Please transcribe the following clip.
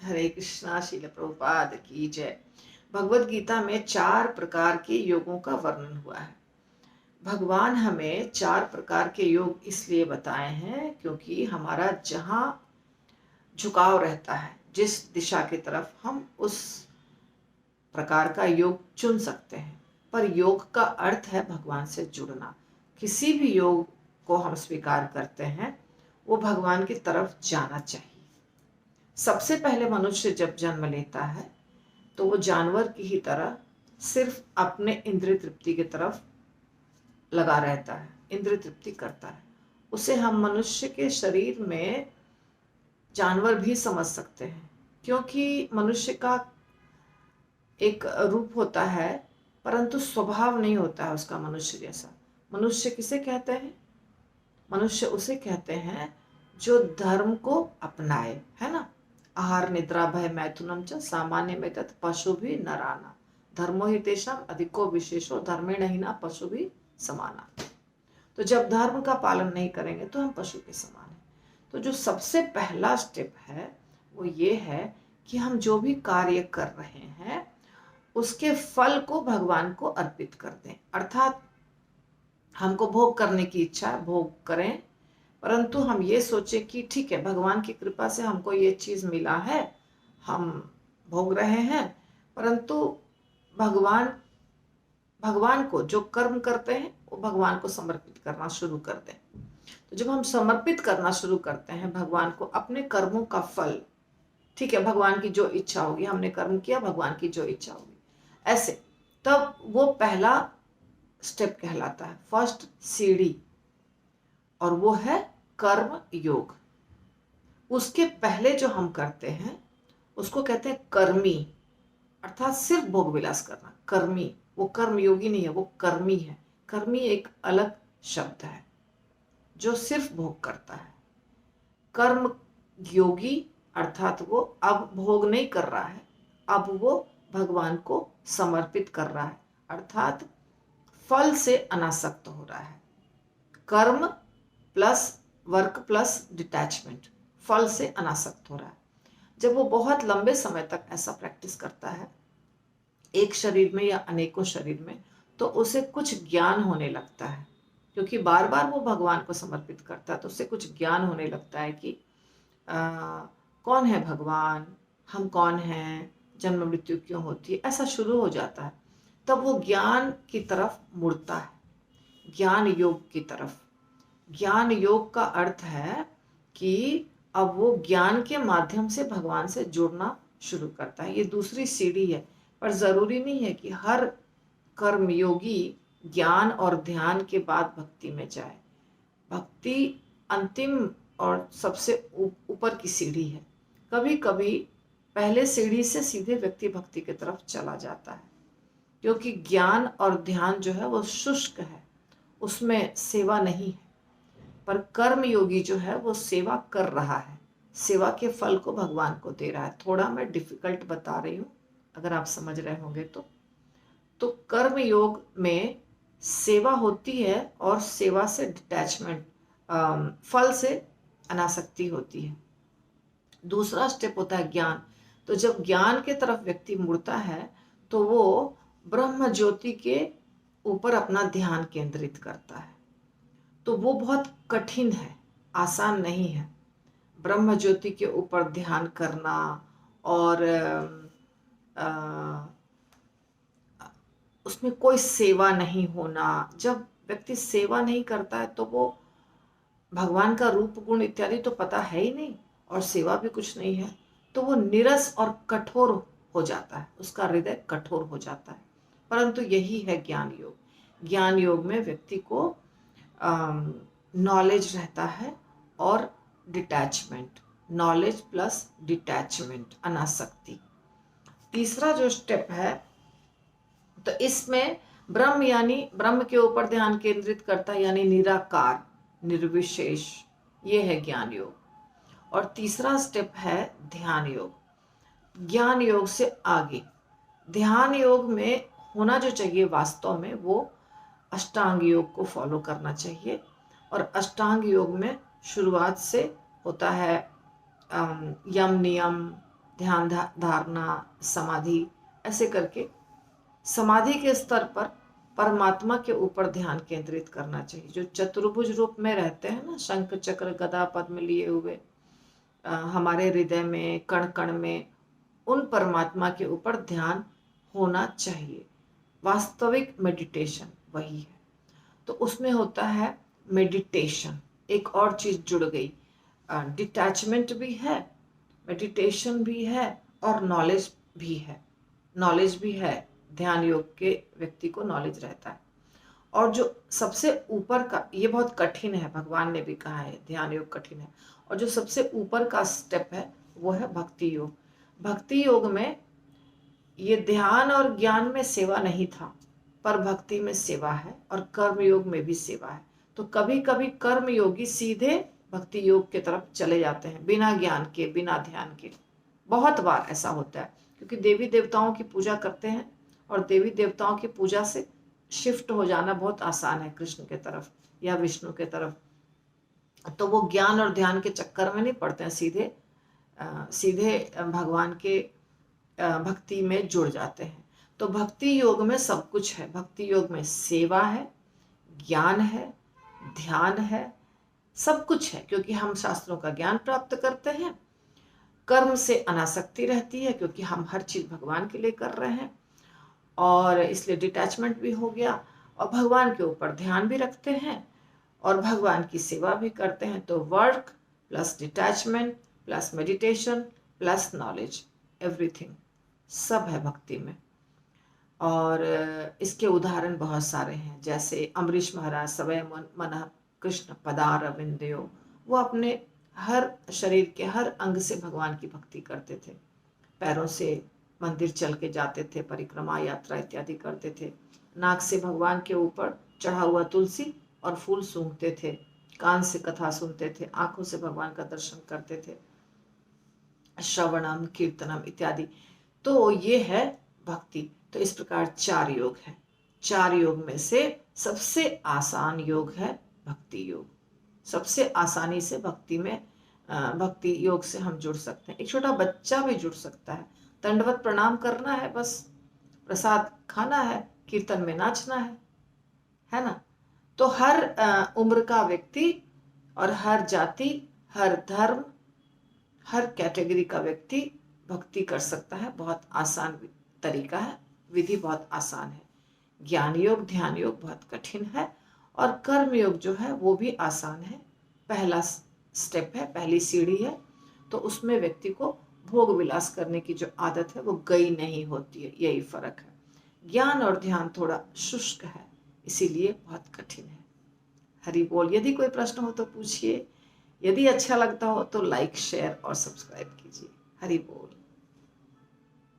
हरे कृष्णा। श्रील प्रभुपाद की जय। भगवत गीता में 4 प्रकार के योगों का वर्णन हुआ है। भगवान हमें 4 प्रकार के योग इसलिए बताए हैं क्योंकि हमारा जहाँ झुकाव रहता है, जिस दिशा की तरफ, हम उस प्रकार का योग चुन सकते हैं। पर योग का अर्थ है भगवान से जुड़ना। किसी भी योग को हम स्वीकार करते हैं वो भगवान की तरफ जाना चाहिए। सबसे पहले मनुष्य जब जन्म लेता है तो वो जानवर की ही तरह सिर्फ अपने इंद्रिय तृप्ति की तरफ लगा रहता है, इंद्रिय तृप्ति करता है। उसे हम मनुष्य के शरीर में जानवर भी समझ सकते हैं, क्योंकि मनुष्य का एक रूप होता है परंतु स्वभाव नहीं होता है उसका मनुष्य जैसा। मनुष्य किसे कहते हैं? मनुष्य उसे कहते हैं जो धर्म को अपनाए, है ना। आहार निद्रा भय मैथुनम च सामान्य में तत् पशु भी नराना धर्मो ही तेषाम अधिको विशेषो धर्मेण ही ना पशु भी समाना। तो जब धर्म का पालन नहीं करेंगे तो हम पशु के समान हैं। तो जो सबसे पहला स्टेप है वो ये है कि हम जो भी कार्य कर रहे हैं उसके फल को भगवान को अर्पित कर दें। अर्थात हमको भोग करने की इच्छा है, भोग करें, परंतु हम ये सोचें कि ठीक है, भगवान की कृपा से हमको ये चीज़ मिला है, हम भोग रहे हैं, परंतु भगवान भगवान को जो कर्म करते हैं वो भगवान को समर्पित करना शुरू कर दें। तो जब हम समर्पित करना शुरू करते हैं भगवान को अपने कर्मों का फल, ठीक है, भगवान की जो इच्छा होगी, हमने कर्म किया, भगवान की जो इच्छा होगी, ऐसे, तब वो पहला स्टेप कहलाता है, फर्स्ट सीढ़ी, और वो है कर्म योग। उसके पहले जो हम करते हैं उसको कहते हैं कर्मी, अर्थात सिर्फ भोग विलास करना। कर्मी, वो कर्म योगी नहीं है, वो कर्मी है। कर्मी एक अलग शब्द है जो सिर्फ भोग करता है। कर्म योगी अर्थात वो अब भोग नहीं कर रहा है, अब वो भगवान को समर्पित कर रहा है, अर्थात फल से अनासक्त हो रहा है। कर्म प्लस वर्क प्लस डिटैचमेंट, फल से अनासक्त हो रहा है। जब वो बहुत लंबे समय तक ऐसा प्रैक्टिस करता है, एक शरीर में या अनेकों शरीर में, तो उसे कुछ ज्ञान होने लगता है, क्योंकि बार बार वो भगवान को समर्पित करता है, तो उसे कुछ ज्ञान होने लगता है कि कौन है भगवान, हम कौन हैं, जन्म मृत्यु क्यों होती है, ऐसा शुरू हो जाता है। तब वो ज्ञान की तरफ मुड़ता है, ज्ञान योग की तरफ। ज्ञान योग का अर्थ है कि अब वो ज्ञान के माध्यम से भगवान से जुड़ना शुरू करता है। ये दूसरी सीढ़ी है, पर ज़रूरी नहीं है कि हर कर्मयोगी ज्ञान और ध्यान के बाद भक्ति में जाए। भक्ति अंतिम और सबसे ऊपर की सीढ़ी है। कभी कभी पहले सीढ़ी से सीधे व्यक्ति भक्ति की तरफ चला जाता है, क्योंकि ज्ञान और ध्यान जो है वो शुष्क है, उसमें सेवा नहीं है। पर कर्म योगी जो है वो सेवा कर रहा है, सेवा के फल को भगवान को दे रहा है। थोड़ा मैं डिफिकल्ट बता रही हूँ, अगर आप समझ रहे होंगे तो कर्म योग में सेवा होती है और सेवा से डिटैचमेंट, फल से अनासक्ति होती है। दूसरा स्टेप होता है ज्ञान। तो जब ज्ञान के तरफ व्यक्ति मुड़ता है तो वो ब्रह्म ज्योति के ऊपर अपना ध्यान केंद्रित करता है। तो वो बहुत कठिन है, आसान नहीं है। ब्रह्म ज्योति के ऊपर ध्यान करना और उसमें कोई सेवा नहीं होना। जब व्यक्ति सेवा नहीं करता है तो वो भगवान का रूप गुण इत्यादि तो पता है ही नहीं, और सेवा भी कुछ नहीं है, तो वो नीरस और कठोर हो जाता है, उसका हृदय कठोर हो जाता है। परंतु यही है ज्ञान योग। ज्ञान योग में व्यक्ति को नॉलेज रहता है और डिटैचमेंट, नॉलेज प्लस डिटैचमेंट, अनासक्ति। तीसरा जो स्टेप है, तो इसमें ब्रह्म यानी ब्रह्म के ऊपर ध्यान केंद्रित करता है, यानी निराकार, निर्विशेष, ये है ज्ञान योग। और तीसरा स्टेप है ध्यान योग। ज्ञान योग से आगे ध्यान योग में होना जो चाहिए वास्तव में, वो अष्टांग योग को फॉलो करना चाहिए। और अष्टांग योग में शुरुआत से होता है यम नियम, ध्यान धारणा, समाधि, ऐसे करके समाधि के स्तर पर परमात्मा के ऊपर ध्यान केंद्रित करना चाहिए। जो चतुर्भुज रूप में रहते हैं ना, शंख चक्र गदा पद्म लिए हुए हमारे हृदय में, कण कण में, उन परमात्मा के ऊपर ध्यान होना चाहिए। वास्तविक मेडिटेशन वही है। तो उसमें होता है मेडिटेशन। एक और चीज जुड़ गई, डिटैचमेंट भी है, मेडिटेशन भी है और नॉलेज भी है। नॉलेज भी है, ध्यान योग के व्यक्ति को नॉलेज रहता है। और जो सबसे ऊपर का, ये बहुत कठिन है, भगवान ने भी कहा है ध्यान योग कठिन है, और जो सबसे ऊपर का स्टेप है वो है भक्ति योग। भक्ति योग में ये ध्यान और ज्ञान में सेवा नहीं था, पर भक्ति में सेवा है और कर्म योग में भी सेवा है। तो कभी कभी कर्म योगी सीधे भक्ति योग की तरफ चले जाते हैं, बिना ज्ञान के, बिना ध्यान के। बहुत बार ऐसा होता है, क्योंकि देवी देवताओं की पूजा करते हैं और देवी देवताओं की पूजा से शिफ्ट हो जाना बहुत आसान है कृष्ण के तरफ या विष्णु के तरफ। तो वो ज्ञान और ध्यान के चक्कर में नहीं पड़ते हैं, सीधे भगवान के भक्ति में जुड़ जाते हैं। तो भक्ति योग में सब कुछ है। भक्ति योग में सेवा है, ज्ञान है, ध्यान है, सब कुछ है, क्योंकि हम शास्त्रों का ज्ञान प्राप्त करते हैं। कर्म से अनासक्ति रहती है, क्योंकि हम हर चीज भगवान के लिए कर रहे हैं, और इसलिए डिटैचमेंट भी हो गया, और भगवान के ऊपर ध्यान भी रखते हैं और भगवान की सेवा भी करते हैं। तो work plus detachment plus meditation plus knowledge, everything, सब है भक्ति में। और इसके उदाहरण बहुत सारे हैं, जैसे अम्बरीश महाराज सवय मन कृष्ण पदारविंदयो, वो अपने हर शरीर के हर अंग से भगवान की भक्ति करते थे। पैरों से मंदिर चल के जाते थे, परिक्रमा यात्रा इत्यादि करते थे। नाक से भगवान के ऊपर चढ़ा हुआ तुलसी और फूल सूंघते थे, कान से कथा सुनते थे, आंखों से भगवान का दर्शन करते थे, श्रवणम कीर्तनम इत्यादि। तो ये है भक्ति। तो इस प्रकार 4 योग है। 4 योग में से सबसे आसान योग है भक्ति योग। सबसे आसानी से भक्ति में भक्ति योग से हम जुड़ सकते हैं। एक छोटा बच्चा भी जुड़ सकता है। दंडवत प्रणाम करना है, बस प्रसाद खाना है, कीर्तन में नाचना है ना। तो हर उम्र का व्यक्ति और हर जाति, हर धर्म, हर कैटेगरी का व्यक्ति भक्ति कर सकता है। बहुत आसान तरीका है, विधि बहुत आसान है। ज्ञान योग, ध्यान योग बहुत कठिन है, और कर्म योग जो है वो भी आसान है। पहला स्टेप है, पहली सीढ़ी है। तो उसमें व्यक्ति को भोग विलास करने की जो आदत है वो गई नहीं होती है, यही फर्क है। ज्ञान और ध्यान थोड़ा शुष्क है, इसीलिए बहुत कठिन है। हरि बोल। यदि कोई प्रश्न हो तो पूछिए, यदि अच्छा लगता हो तो लाइक, शेयर और सब्सक्राइब कीजिए। हरि बोल।